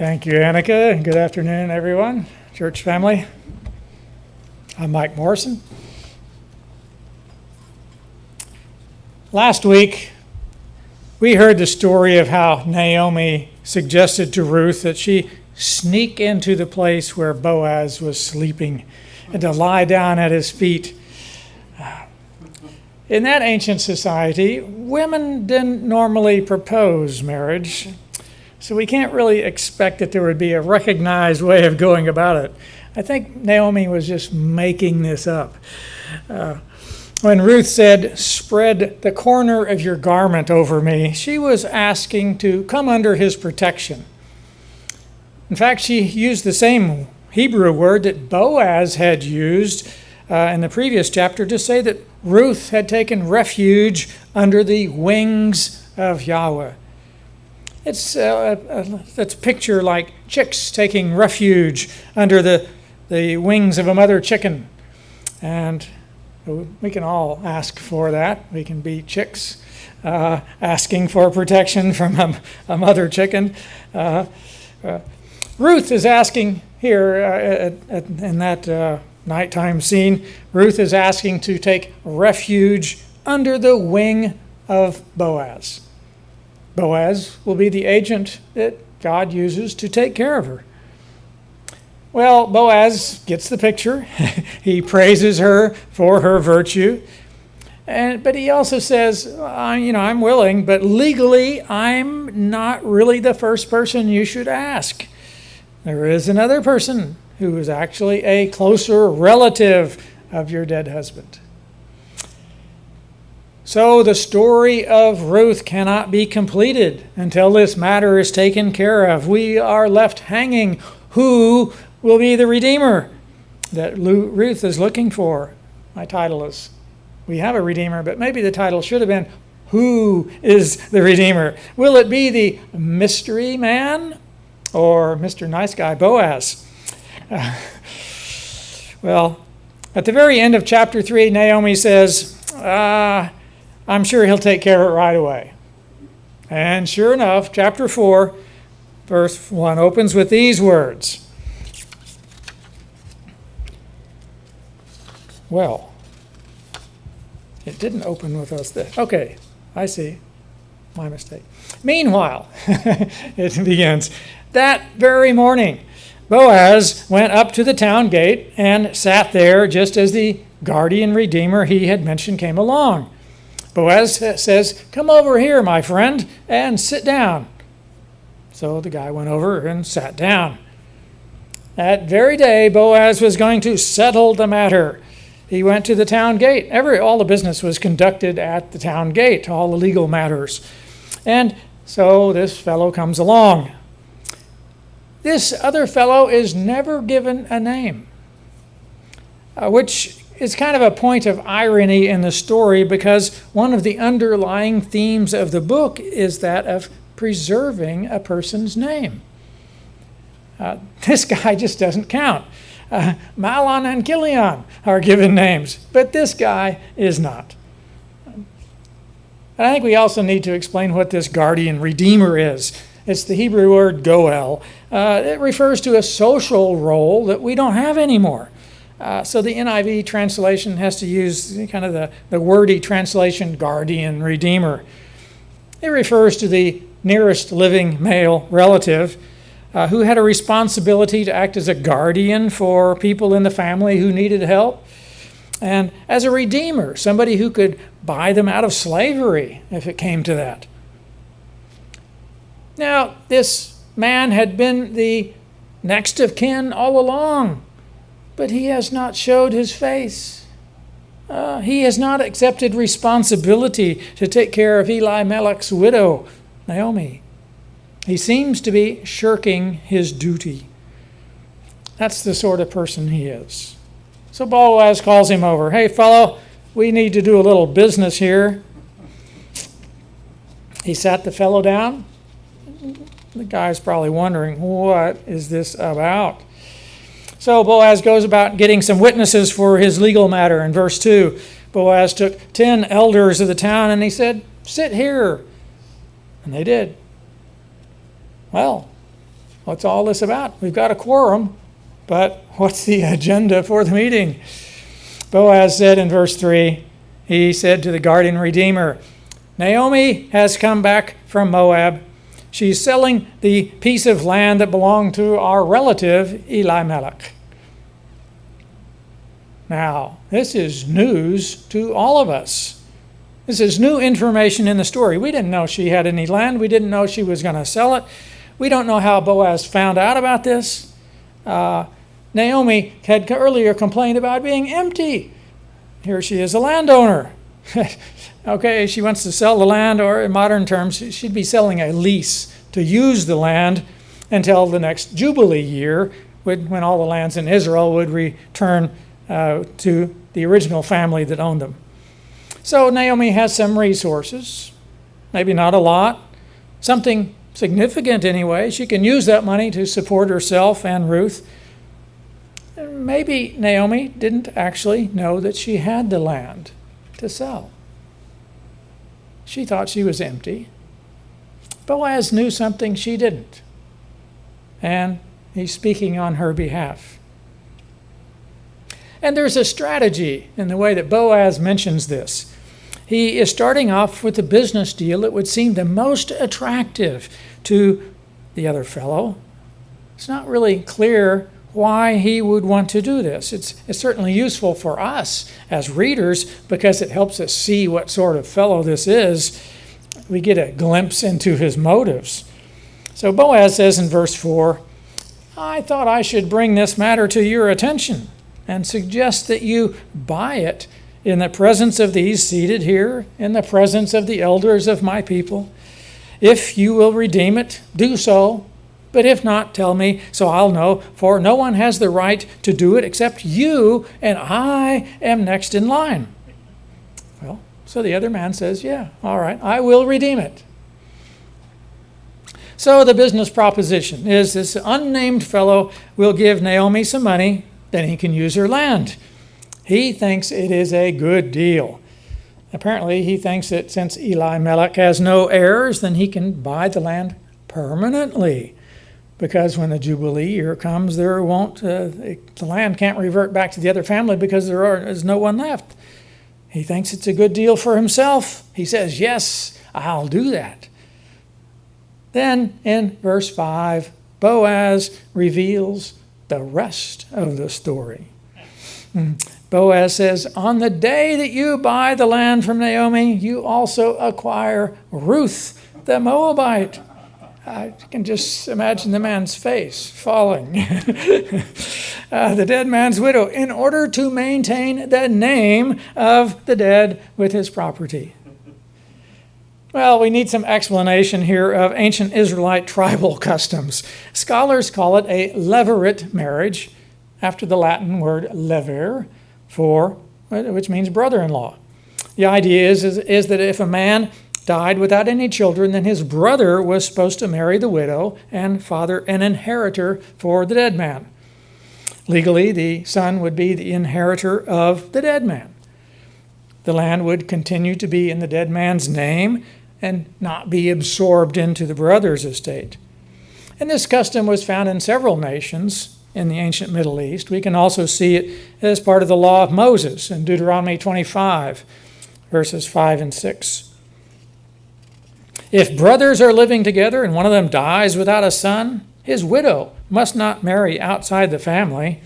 Thank you, Annika, and good afternoon, everyone, church family. I'm Mike Morrison. Last week, we heard the story of how Naomi suggested to Ruth that she sneak into the place where Boaz was sleeping and to lie down at his feet. In that ancient society, women didn't normally propose marriage, so we can't really expect that there would be a recognized way of going about it. I think Naomi was just making this up. When Ruth said, "Spread the corner of your garment over me," she was asking to come under his protection. In fact, she used the same Hebrew word that Boaz had used in the previous chapter to say that Ruth had taken refuge under the wings of Yahweh. It's a picture like chicks taking refuge under the wings of a mother chicken. And we can all ask for that. We can be chicks asking for protection from a mother chicken. Ruth is asking here in that nighttime scene, Ruth is asking to take refuge under the wing of Boaz. Boaz will be the agent that God uses to take care of her. Well, Boaz gets the picture. He praises her for her virtue. But he also says, I'm willing, but legally, I'm not really the first person you should ask. There is another person who is actually a closer relative of your dead husband. So the story of Ruth cannot be completed until this matter is taken care of. We are left hanging. Who will be the Redeemer that Ruth is looking for? My title is, we have a Redeemer, but maybe the title should have been, Who is the Redeemer? Will it be the mystery man or Mr. Nice Guy Boaz? Well, at the very end of chapter 3, Naomi says, I'm sure he'll take care of it right away. And sure enough, chapter 4, verse 1 opens with these words. Well, it didn't open with us there. Okay, I see. My mistake. Meanwhile, it begins. That very morning, Boaz went up to the town gate and sat there just as the guardian redeemer he had mentioned came along. Boaz says, "Come over here, my friend, and sit down." So the guy went over and sat down. That very day, Boaz was going to settle the matter. He went to the town gate. All the business was conducted at the town gate, all the legal matters. And so this fellow comes along. This other fellow is never given a name, which is kind of a point of irony in the story because one of the underlying themes of the book is that of preserving a person's name. This guy just doesn't count. Mahlon and Chilion are given names, but this guy is not. And I think we also need to explain what this guardian redeemer is. It's the Hebrew word goel. It refers to a social role that we don't have anymore. So the NIV translation has to use kind of the wordy translation, guardian redeemer. It refers to the nearest living male relative who had a responsibility to act as a guardian for people in the family who needed help. And as a redeemer, somebody who could buy them out of slavery if it came to that. Now, this man had been the next of kin all along, but he has not showed his face. He has not accepted responsibility to take care of Elimelech's widow, Naomi. He seems to be shirking his duty. That's the sort of person he is. So Boaz calls him over. "Hey, fellow, we need to do a little business here." He sat the fellow down. The guy's probably wondering, what is this about? So Boaz goes about getting some witnesses for his legal matter. In verse 2, Boaz took 10 elders of the town and he said, "Sit here." And they did. Well, What's all this about? We've got a quorum, but what's the agenda for the meeting? Boaz said in verse 3, he said to the guardian redeemer, Naomi has come back from Moab. She's selling the piece of land that belonged to our relative Elimelech. Now, this is news to all of us. This is new information in the story. We didn't know she had any land. We didn't know she was going to sell it. We don't know how Boaz found out about this. Naomi had earlier complained about being empty. Here she is, a landowner. Okay, she wants to sell the land, or in modern terms, she'd be selling a lease to use the land until the next Jubilee year, when all the lands in Israel would return to the original family that owned them. So Naomi has some resources, maybe not a lot, something significant anyway. She can use that money to support herself and Ruth. Maybe Naomi didn't actually know that she had the land to sell. She thought she was empty. Boaz knew something she didn't, and he's speaking on her behalf. And there's a strategy in the way that Boaz mentions this. He is starting off with the business deal that would seem the most attractive to the other fellow. It's not really clear why he would want to do this. It's certainly useful for us as readers because it helps us see what sort of fellow this is. We get a glimpse into his motives. So Boaz says in verse 4, I thought I should bring this matter to your attention and suggest that you buy it in the presence of these seated here, in the presence of the elders of my people. If you will redeem it, do so. But if not, tell me, so I'll know, for no one has the right to do it except you, and I am next in line. Well, so the other man says, yeah, all right, I will redeem it. So the business proposition is this unnamed fellow will give Naomi some money, then he can use her land. He thinks it is a good deal. Apparently, he thinks that since Elimelech has no heirs, then he can buy the land permanently. Because when the Jubilee year comes, the land can't revert back to the other family because there's no one left. He thinks it's a good deal for himself. He says, yes, I'll do that. Then in verse 5, Boaz reveals the rest of the story. Boaz says, on the day that you buy the land from Naomi, you also acquire Ruth the Moabite. I can just imagine the man's face falling. The dead man's widow, in order to maintain the name of the dead with his property. Well, we need some explanation here of ancient Israelite tribal customs. Scholars call it a levirate marriage, after the Latin word lever, which means brother-in-law. The idea is that if a man died without any children, then his brother was supposed to marry the widow and father an inheritor for the dead man. Legally, the son would be the inheritor of the dead man. The land would continue to be in the dead man's name and not be absorbed into the brother's estate. And this custom was found in several nations in the ancient Middle East. We can also see it as part of the law of Moses in Deuteronomy 25, verses 5 and 6. If brothers are living together and one of them dies without a son, his widow must not marry outside the family.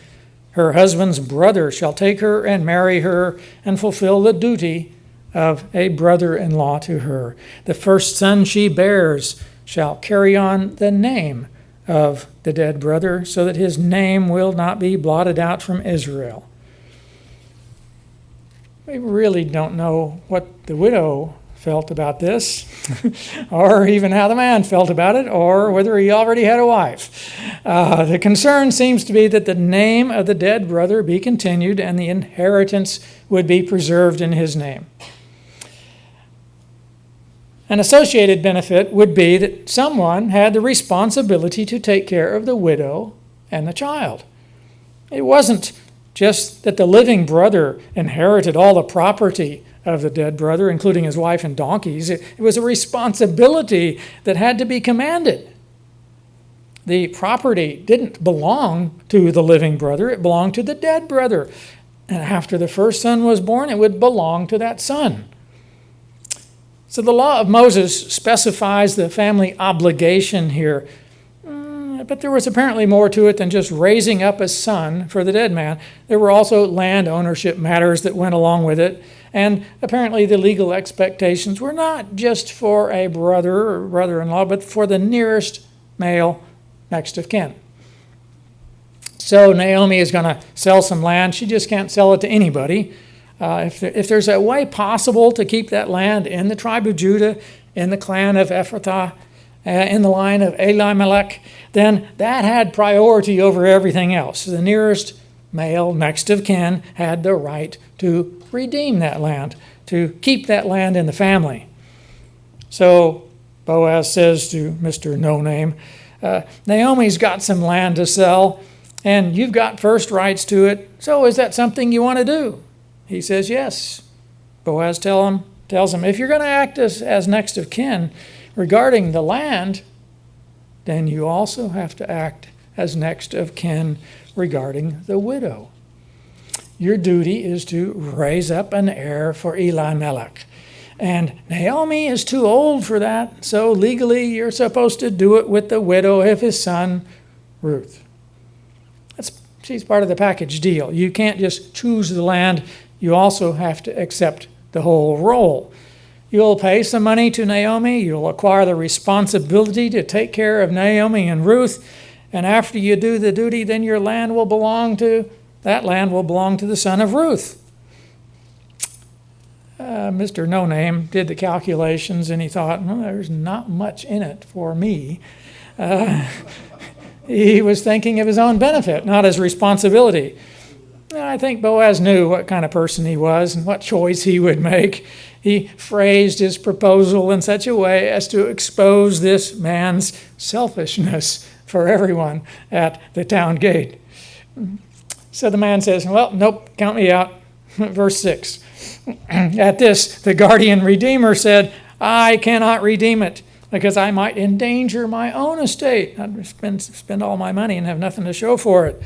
Her husband's brother shall take her and marry her and fulfill the duty of a brother-in-law to her. The first son she bears shall carry on the name of the dead brother, so that his name will not be blotted out from Israel. We really don't know what the widow felt about this, or even how the man felt about it, or whether he already had a wife. The concern seems to be that the name of the dead brother be continued and the inheritance would be preserved in his name. An associated benefit would be that someone had the responsibility to take care of the widow and the child. It wasn't just that the living brother inherited all the property of the dead brother, including his wife and donkeys. It was a responsibility that had to be commanded. The property didn't belong to the living brother, it belonged to the dead brother. And after the first son was born, it would belong to that son. So the law of Moses specifies the family obligation here. But there was apparently more to it than just raising up a son for the dead man. There were also land ownership matters that went along with it. And apparently the legal expectations were not just for a brother or brother-in-law, but for the nearest male next of kin. So Naomi is going to sell some land. She just can't sell it to anybody. If there's a way possible to keep that land in the tribe of Judah, in the clan of Ephrathah, in the line of Elimelech, then that had priority over everything else. The nearest male next of kin had the right to redeem that land, to keep that land in the family. So Boaz says to Mr. No-Name, Naomi's got some land to sell, and you've got first rights to it, so is that something you want to do? He says, yes. Boaz tells him, if you're going to act as next of kin regarding the land, then you also have to act as next of kin regarding the widow. Your duty is to raise up an heir for Elimelech. And Naomi is too old for that, so legally you're supposed to do it with the widow of his son, Ruth. She's part of the package deal. You can't just choose the land. You also have to accept the whole role. You'll pay some money to Naomi. You'll acquire the responsibility to take care of Naomi and Ruth. And after you do the duty, then that land will belong to the son of Ruth. Mr. No-Name did the calculations, and he thought, well, there's not much in it for me. He was thinking of his own benefit, not his responsibility. I think Boaz knew what kind of person he was and what choice he would make. He phrased his proposal in such a way as to expose this man's selfishness for everyone at the town gate. So the man says, well, nope, count me out. Verse 6. At this, the guardian redeemer said, I cannot redeem it, because I might endanger my own estate. I'd spend all my money and have nothing to show for it.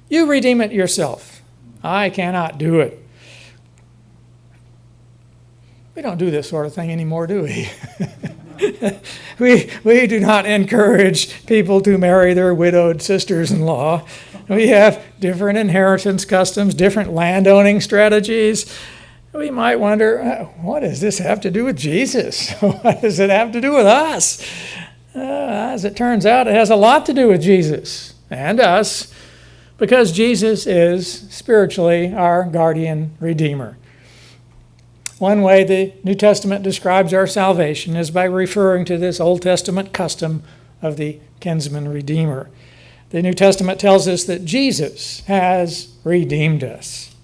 You redeem it yourself. I cannot do it. We don't do this sort of thing anymore, do we? We do not encourage people to marry their widowed sisters-in-law. We have different inheritance customs, different landowning strategies. We might wonder, what does this have to do with Jesus? What does it have to do with us? As it turns out, it has a lot to do with Jesus and us, because Jesus is spiritually our guardian redeemer. One way the New Testament describes our salvation is by referring to this Old Testament custom of the kinsman redeemer. The New Testament tells us that Jesus has redeemed us.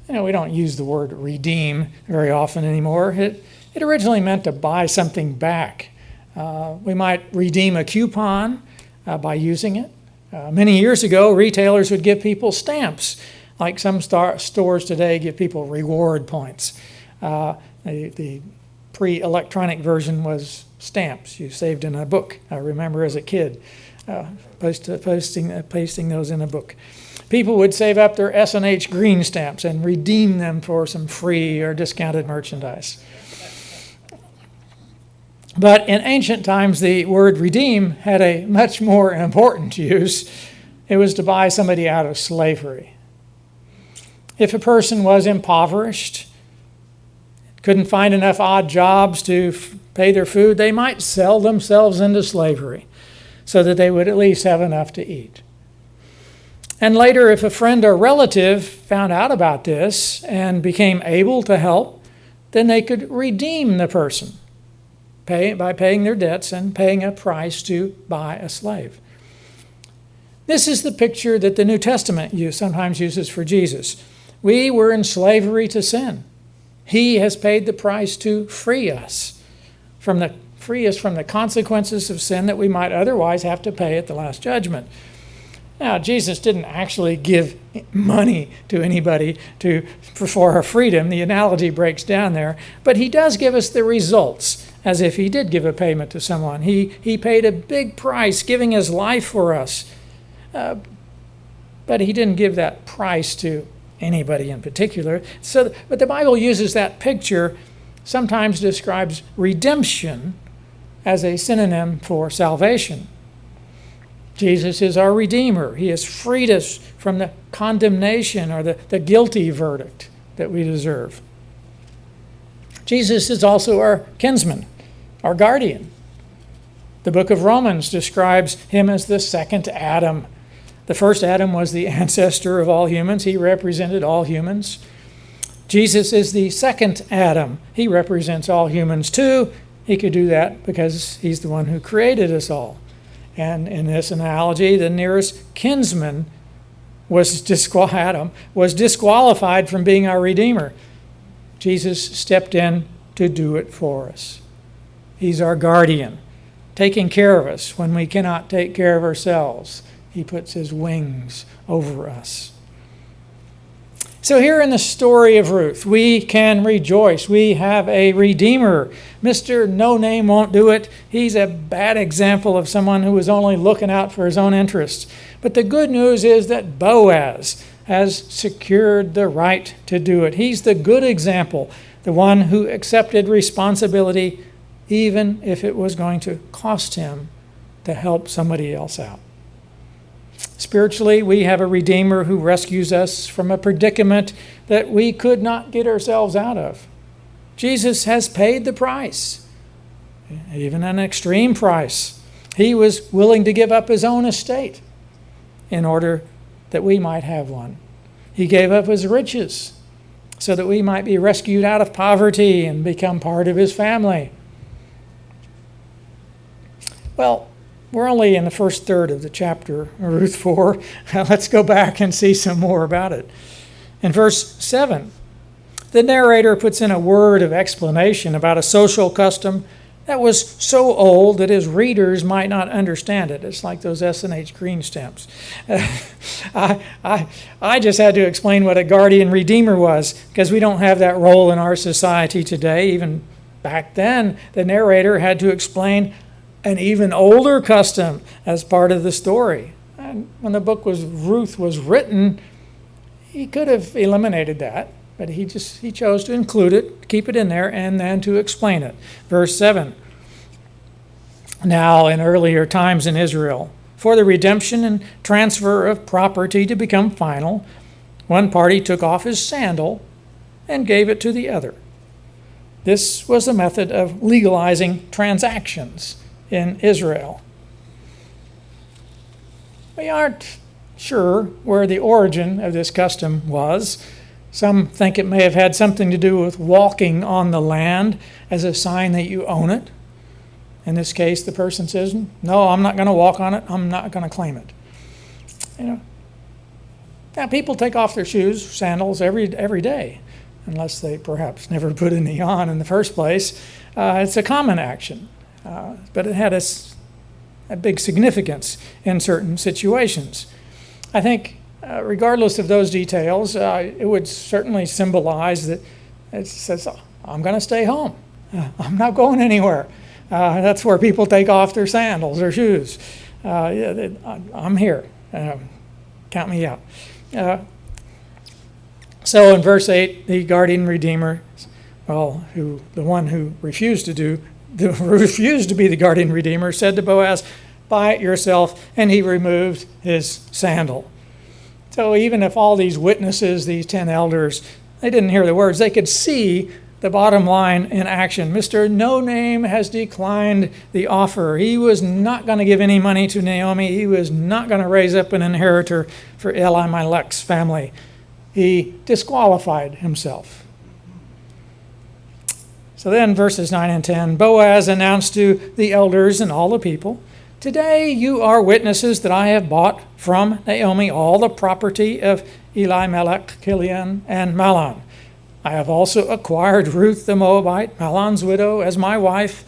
We don't use the word redeem very often anymore. It originally meant to buy something back. We might redeem a coupon by using it. Many years ago, retailers would give people stamps, like some stores today give people reward points. The pre-electronic version was stamps you saved in a book. I remember as a kid pasting those in a book. People would save up their S&H green stamps and redeem them for some free or discounted merchandise. But in ancient times, the word redeem had a much more important use. It was to buy somebody out of slavery. If a person was impoverished, couldn't find enough odd jobs to pay their food, they might sell themselves into slavery so that they would at least have enough to eat. And later, if a friend or relative found out about this and became able to help, then they could redeem the person by paying their debts and paying a price to buy a slave. This is the picture that the New Testament sometimes uses for Jesus. We were in slavery to sin. He has paid the price to free us from the consequences of sin that we might otherwise have to pay at the Last Judgment. Now, Jesus didn't actually give money to anybody for our freedom. The analogy breaks down there. But he does give us the results. as if he did give a payment to someone. He paid a big price, giving his life for us. But he didn't give that price to anybody in particular. But the Bible uses that picture, sometimes describes redemption as a synonym for salvation. Jesus is our Redeemer. He has freed us from the condemnation or the guilty verdict that we deserve. Jesus is also our kinsman, our guardian. The book of Romans describes him as the second Adam. The first Adam was the ancestor of all humans. He represented all humans. Jesus is the second Adam. He represents all humans too. He could do that because he's the one who created us all. And in this analogy, the nearest kinsman Adam was disqualified from being our Redeemer. Jesus stepped in to do it for us. He's our guardian, taking care of us when we cannot take care of ourselves. He puts his wings over us. So here in the story of Ruth, we can rejoice. We have a Redeemer. Mr. No Name won't do it. He's a bad example of someone who was only looking out for his own interests. But the good news is that Boaz has secured the right to do it. He's the good example, the one who accepted responsibility even if it was going to cost him to help somebody else out. Spiritually, we have a Redeemer who rescues us from a predicament that we could not get ourselves out of. Jesus has paid the price, even an extreme price. He was willing to give up his own estate in order that we might have one. He gave up his riches so that we might be rescued out of poverty and become part of his family. Well, we're only in the first third of the chapter, Ruth 4. Let's go back and see some more about it. In verse 7, the narrator puts in a word of explanation about a social custom that was so old that his readers might not understand it. It's like those S&H green stamps. I just had to explain what a guardian redeemer was because we don't have that role in our society today. Even back then, the narrator had to explain an even older custom as part of the story. And when the book Ruth was written, he could have eliminated that, but he chose to include it, keep it in there, and then to explain it. Verse 7. Now, in earlier times in Israel, for the redemption and transfer of property to become final, one party took off his sandal and gave it to the other. This was a method of legalizing transactions in Israel. We aren't sure where the origin of this custom was. Some think it may have had something to do with walking on the land as a sign that you own it. In this case, the person says, no, I'm not going to walk on it. I'm not going to claim it. Now, people take off their shoes, sandals, every day, unless they perhaps never put any on in the first place. It's a common action. But it had a big significance in certain situations. I think, regardless of those details, it would certainly symbolize that it says, I'm going to stay home. I'm not going anywhere. That's where people take off their sandals or shoes. I'm here. Count me out. So in verse 8, the guardian redeemer, the one who refused to be the guardian redeemer, said to Boaz, buy it yourself, and he removed his sandal. So even if all these witnesses, these 10 elders, they didn't hear the words, they could see the bottom line in action. Mr. No Name has declined the offer. He was not going to give any money to Naomi. He was not going to raise up an inheritor for Elimelech's family. He disqualified himself. So then, verses 9 and 10, Boaz announced to the elders and all the people, today you are witnesses that I have bought from Naomi all the property of Elimelech, Kilion, and Mahlon. I have also acquired Ruth the Moabite, Mahlon's widow, as my wife,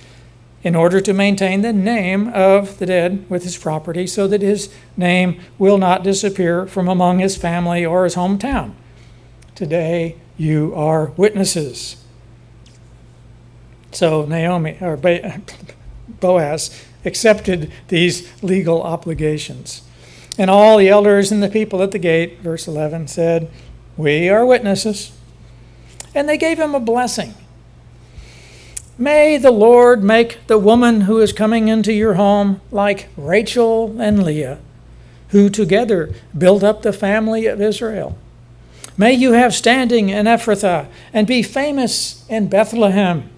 in order to maintain the name of the dead with his property, so that his name will not disappear from among his family or his hometown. Today you are witnesses. So Boaz accepted these legal obligations. And all the elders and the people at the gate, verse 11, said, "We are witnesses." And they gave him a blessing. "May the Lord make the woman who is coming into your home like Rachel and Leah, who together built up the family of Israel. May you have standing in Ephrathah and be famous in Bethlehem.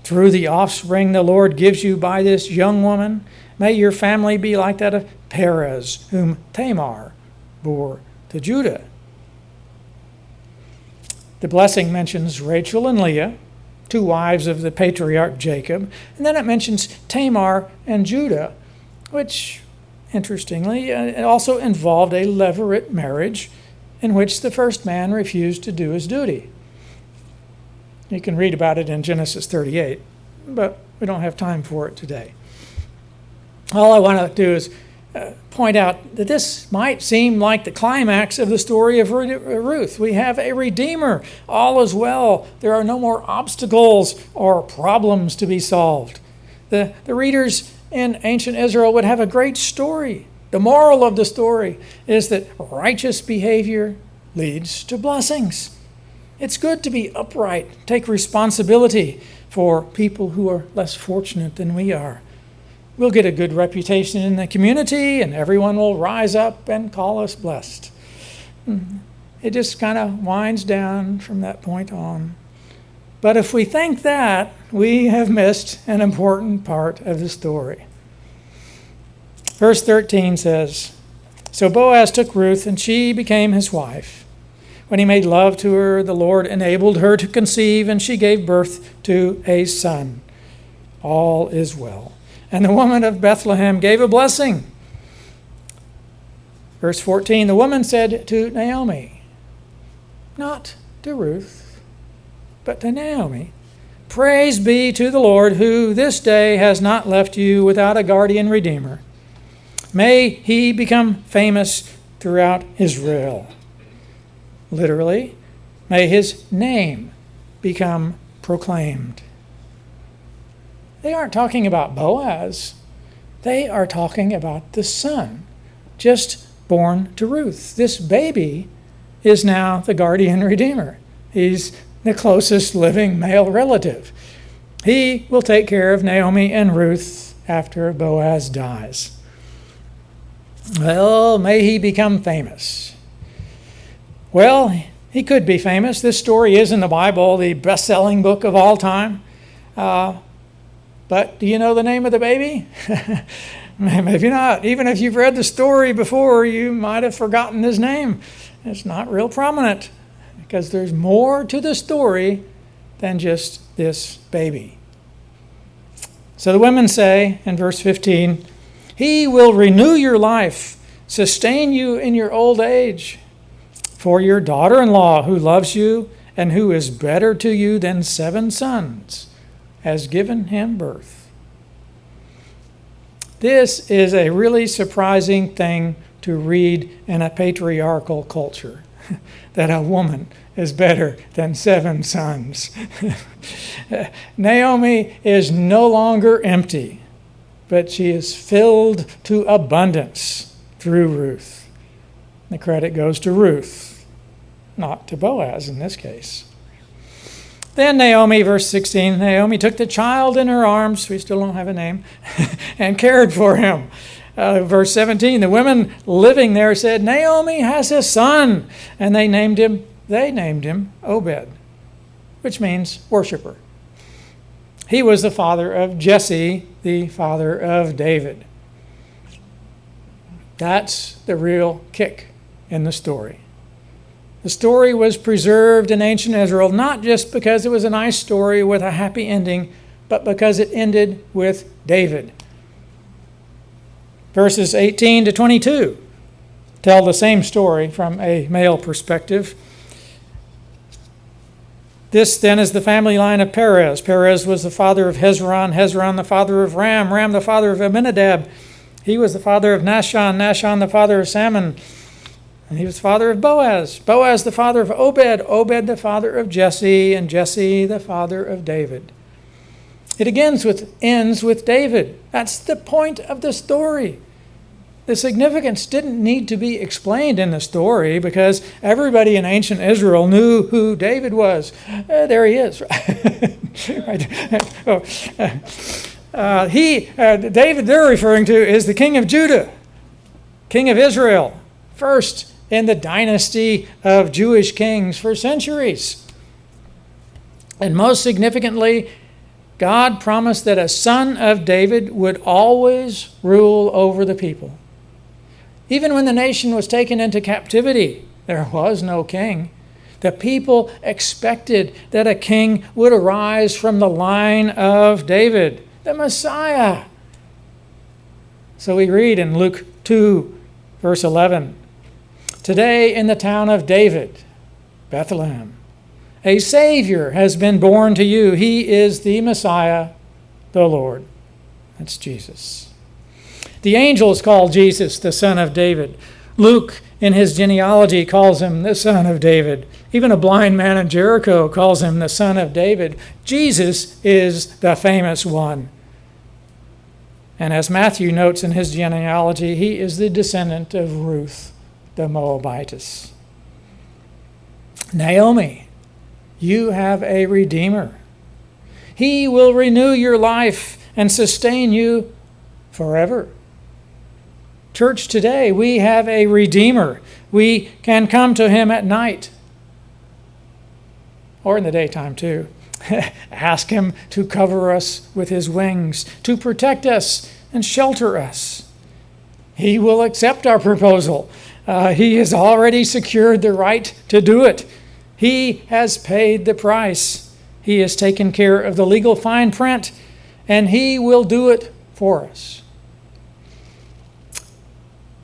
Through the offspring the Lord gives you by this young woman, may your family be like that of Perez, whom Tamar bore to Judah." The blessing mentions Rachel and Leah, two wives of the patriarch Jacob, and then it mentions Tamar and Judah, which, interestingly, it also involved a levirate marriage in which the first man refused to do his duty. You can read about it in Genesis 38, but we don't have time for it today. All I want to do is point out that this might seem like the climax of the story of Ruth. We have a redeemer. All is well. There are no more obstacles or problems to be solved. The readers in ancient Israel would have a great story. The moral of the story is that righteous behavior leads to blessings. It's good to be upright, take responsibility for people who are less fortunate than we are. We'll get a good reputation in the community, and everyone will rise up and call us blessed. It just kind of winds down from that point on. But if we think that, we have missed an important part of the story. Verse 13 says, "So Boaz took Ruth, and she became his wife. When he made love to her, the Lord enabled her to conceive, and she gave birth to a son. All is well. And the woman of Bethlehem gave a blessing." Verse 14, "The woman said to Naomi," not to Ruth, but to Naomi, "Praise be to the Lord, who this day has not left you without a guardian redeemer. May he become famous throughout Israel." Literally, may his name become proclaimed. They aren't talking about Boaz. They are talking about the son just born to Ruth. This baby is now the guardian redeemer. He's the closest living male relative. He will take care of Naomi and Ruth after Boaz dies. Well, may he become famous. Well, he could be famous. This story is in the Bible, the best-selling book of all time. But do you know the name of the baby? Maybe not. Even if you've read the story before, you might have forgotten his name. It's not real prominent because there's more to the story than just this baby. So the women say in verse 15, "He will renew your life, sustain you in your old age. For your daughter-in-law, who loves you and who is better to you than 7 sons, has given him birth." This is a really surprising thing to read in a patriarchal culture, that a woman is better than 7 sons. Naomi is no longer empty, but she is filled to abundance through Ruth. The credit goes to Ruth, not to Boaz in this case. Then Naomi, verse 16, Naomi took the child in her arms, we still don't have a name, and cared for him. Verse 17, the women living there said, "Naomi has a son," and they named him Obed, which means worshiper. He was the father of Jesse, the father of David. That's the real kick in the story. The story was preserved in ancient Israel not just because it was a nice story with a happy ending, but because it ended with David. Verses 18 to 22 tell the same story from a male perspective. This then is the family line of Perez. Perez was the father of Hezron, Hezron the father of Ram, Ram the father of Amminadab. He was the father of Nahshon, Nahshon the father of Salmon, and he was the father of Boaz. Boaz the father of Obed, Obed the father of Jesse, and Jesse the father of David. It ends with David. That's the point of the story. The significance didn't need to be explained in the story because everybody in ancient Israel knew who David was. There he is. David they're referring to is the king of Judah, king of Israel, first in the dynasty of Jewish kings for centuries. And most significantly, God promised that a son of David would always rule over the people. Even when the nation was taken into captivity, there was no king. The people expected that a king would arise from the line of David, the Messiah. So we read in Luke 2, verse 11, "Today in the town of David, Bethlehem, a Savior has been born to you. He is the Messiah, the Lord." That's Jesus. The angels call Jesus the Son of David. Luke, in his genealogy, calls him the Son of David. Even a blind man in Jericho calls him the Son of David. Jesus is the famous one. And as Matthew notes in his genealogy, he is the descendant of Ruth, the Moabitess. Naomi, you have a Redeemer. He will renew your life and sustain you forever. Church, today we have a Redeemer. We can come to him at night, or in the daytime too. Ask him to cover us with his wings, to protect us and shelter us. He will accept our proposal. He has already secured the right to do it. He has paid the price. He has taken care of the legal fine print, and he will do it for us.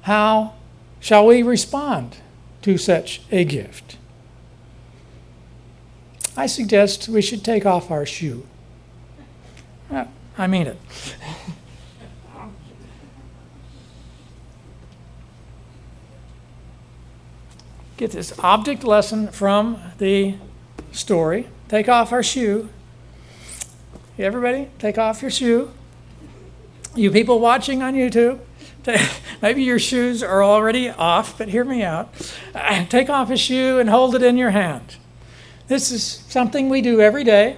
How shall we respond to such a gift? I suggest we should take off our shoe. I mean it. Get this object lesson from the story. Take off our shoe. Everybody, take off your shoe. You people watching on YouTube, maybe your shoes are already off, but hear me out. Take off a shoe and hold it in your hand. This is something we do every day.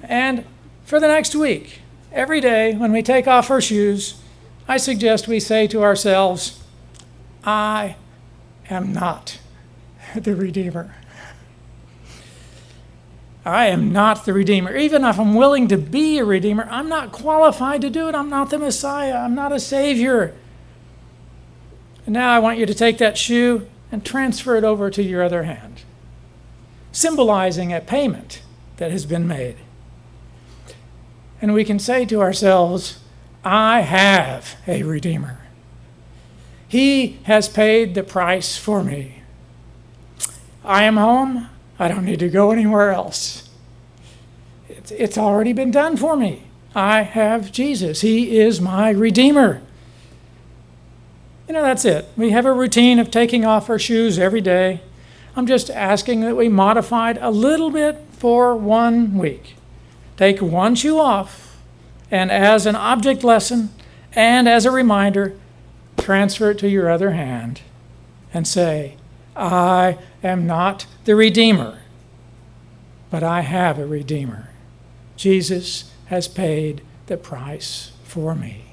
And for the next week, every day when we take off our shoes, I suggest we say to ourselves, I am not the Redeemer. I am not the Redeemer. Even if I'm willing to be a Redeemer, I'm not qualified to do it. I'm not the Messiah. I'm not a Savior. And now I want you to take that shoe and transfer it over to your other hand, symbolizing a payment that has been made. And we can say to ourselves, I have a Redeemer. He has paid the price for me. I am home. I don't need to go anywhere else. It's already been done for me. I have Jesus. He is my Redeemer. You know, that's it. We have a routine of taking off our shoes every day. I'm just asking that we modify it a little bit for 1 week. Take one shoe off, and as an object lesson and as a reminder, transfer it to your other hand and say, I am not the Redeemer, but I have a Redeemer. Jesus has paid the price for me.